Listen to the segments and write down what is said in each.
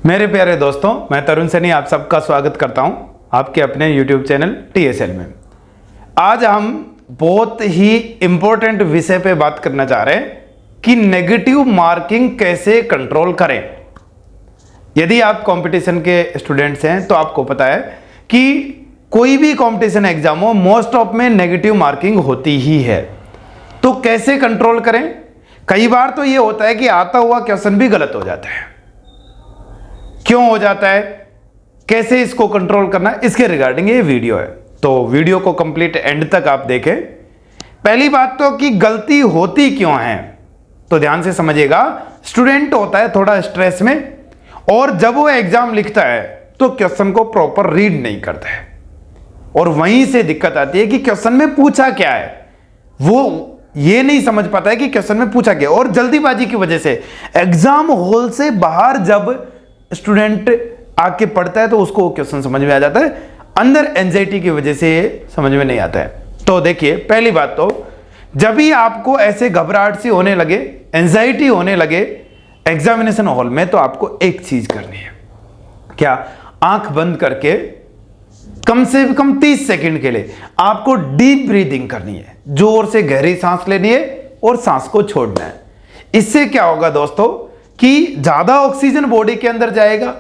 मेरे प्यारे दोस्तों, मैं तरुण सैनी आप सबका स्वागत करता हूं आपके अपने YouTube चैनल TSL में। आज हम बहुत ही इंपॉर्टेंट विषय पे बात करना चाह रहे हैं कि नेगेटिव मार्किंग कैसे कंट्रोल करें। यदि आप कंपटीशन के स्टूडेंट्स हैं तो आपको पता है कि कोई भी कंपटीशन एग्जाम हो, मोस्ट ऑफ में नेगेटिव मार्किंग होती ही है। तो कैसे कंट्रोल करें? कई बार तो ये होता है कि आता हुआ क्वेश्चन भी गलत हो जाता है। क्यों हो जाता है, कैसे इसको कंट्रोल करना, इसके रिगार्डिंग ये वीडियो है। तो वीडियो को कंप्लीट एंड तक आप देखें। पहली बात तो कि गलती होती क्यों है, तो ध्यान से समझिएगा। स्टूडेंट होता है थोड़ा स्ट्रेस में, और जब वो एग्जाम लिखता है तो क्वेश्चन को प्रॉपर रीड नहीं करता है, और वहीं से दिक्कत आती है कि क्वेश्चन में पूछा क्या है। वो ये नहीं समझ पाता है कि क्वेश्चन में पूछा क्या, और जल्दीबाजी की वजह से एग्जाम हॉल से बाहर जब स्टूडेंट आके पढ़ता है तो उसको क्वेश्चन समझ में आ जाता है, अंदर एंजाइटी की वजह से समझ में नहीं आता है। तो देखिए, पहली बात तो जब भी आपको ऐसे घबराहट सी होने लगे, एंजाइटी होने लगे एग्जामिनेशन हॉल में, तो आपको एक चीज करनी है। क्या? आंख बंद करके कम से कम 30 सेकंड के लिए आपको डीप ब्रीदिंग करनी है। जोर से गहरी सांस लेनी है और सांस को छोड़ना है। इससे क्या होगा दोस्तों कि ज्यादा ऑक्सीजन बॉडी के अंदर जाएगा,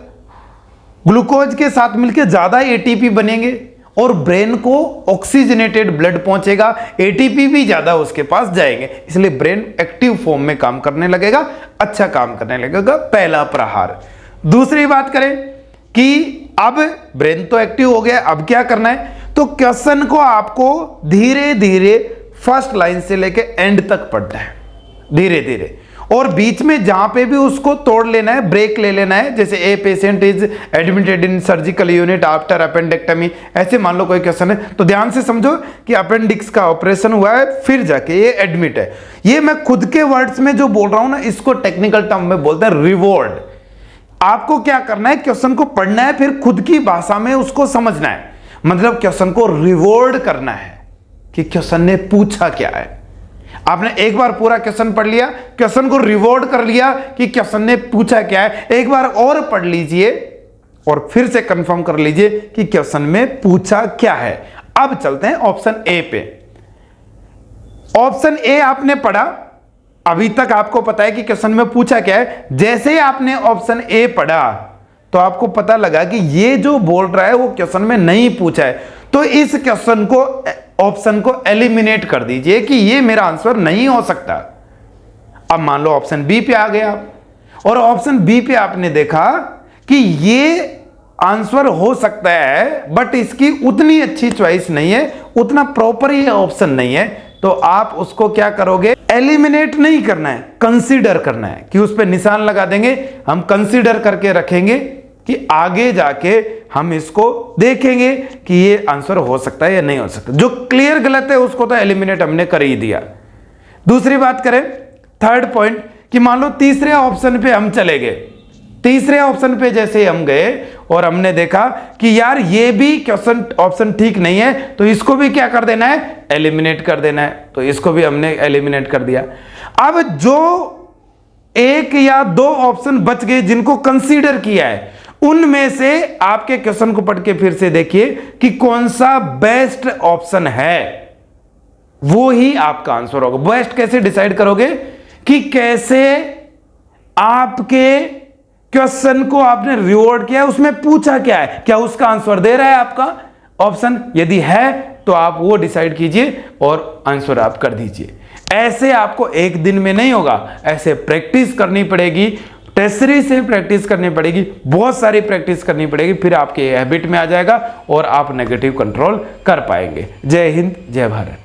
ग्लूकोज के साथ मिलकर ज्यादा एटीपी बनेंगे और ब्रेन को ऑक्सीजनेटेड ब्लड पहुंचेगा, एटीपी भी ज्यादा उसके पास जाएंगे, इसलिए ब्रेन एक्टिव फॉर्म में काम करने लगेगा, अच्छा काम करने लगेगा। पहला प्रहार। दूसरी बात करें कि अब ब्रेन तो एक्टिव हो गया, अब क्या करना है, तो क्वेश्चन को आपको धीरे धीरे फर्स्ट लाइन से लेके एंड तक पढ़ना है, धीरे धीरे, और बीच में जहां पे भी उसको तोड़ लेना है, ब्रेक ले लेना है। जैसे a patient is admitted in surgical unit after appendectomy, ऐसे मान लो कोई क्वेश्चन है, तो ध्यान से समझो कि अपेंडिक्स का ऑपरेशन हुआ है, फिर जाके ये एडमिट है। ये मैं खुद के वर्ड्स में जो बोल रहा हूं ना, इसको टेक्निकल टर्म में बोलते हैं रिवॉर्ड। आपको क्या करना है, क्वेश्चन को पढ़ना है, फिर खुद की भाषा में उसको समझना है, मतलब क्वेश्चन को रिवॉर्ड करना है कि क्वेश्चन ने पूछा क्या है। आपने एक बार पूरा क्वेश्चन पढ़ लिया, क्वेश्चन को रिवॉर्ड कर लिया कि क्वेश्चन ने पूछा क्या है, एक बार और पढ़ लीजिए और फिर से कंफर्म कर लीजिए कि क्वेश्चन में पूछा क्या है। अब चलते हैं ऑप्शन ए पे। ऑप्शन ए आपने पढ़ा, अभी तक आपको पता है कि क्वेश्चन में पूछा क्या है। जैसे ही आपने ऑप्शन ए पढ़ा तो आपको पता लगा कि ये जो बोल रहा है वो क्वेश्चन में नहीं पूछा है, तो इस क्वेश्चन को, ऑप्शन को एलिमिनेट कर दीजिए कि ये मेरा आंसर नहीं हो सकता। अब मान लो ऑप्शन बी पे आ गए आप, और ऑप्शन बी पे आपने देखा कि ये आंसर हो सकता है, बट इसकी उतनी अच्छी चॉइस नहीं है, उतना प्रॉपर ये ऑप्शन नहीं है, तो आप उसको क्या करोगे, एलिमिनेट नहीं करना है, कंसीडर करना है, कि उस पर निशान लगा देंगे, हम कंसीडर करके रखेंगे कि आगे जाके हम इसको देखेंगे कि ये आंसर हो सकता है या नहीं हो सकता। जो क्लियर गलत है उसको तो एलिमिनेट हमने कर ही दिया। दूसरी बात करें, थर्ड पॉइंट, कि मान लो तीसरे ऑप्शन पे हम चले गए। तीसरे ऑप्शन पे जैसे हम गए और हमने देखा कि यार ये भी क्वेश्चन ऑप्शन ठीक नहीं है, तो इसको भी क्या कर देना है, एलिमिनेट कर देना है, तो इसको भी हमने एलिमिनेट कर दिया। अब जो एक या दो ऑप्शन बच गए जिनको कंसीडर किया है, उनमें से आपके क्वेश्चन को पढ़ के फिर से देखिए कि कौन सा बेस्ट ऑप्शन है, वो ही आपका आंसर होगा। बेस्ट कैसे डिसाइड करोगे, कि कैसे आपके क्वेश्चन को आपने रिवॉर्ड किया है, उसमें पूछा क्या है, क्या उसका आंसर दे रहा है आपका ऑप्शन, यदि है तो आप वो डिसाइड कीजिए और आंसर आप कर दीजिए। ऐसे आपको एक दिन में नहीं होगा, ऐसे प्रैक्टिस करनी पड़ेगी, टेस्ट सीरीज से प्रैक्टिस करनी पड़ेगी, बहुत सारी प्रैक्टिस करनी पड़ेगी, फिर आपके हैबिट में आ जाएगा और आप नेगेटिव कंट्रोल कर पाएंगे। जय हिंद, जय भारत।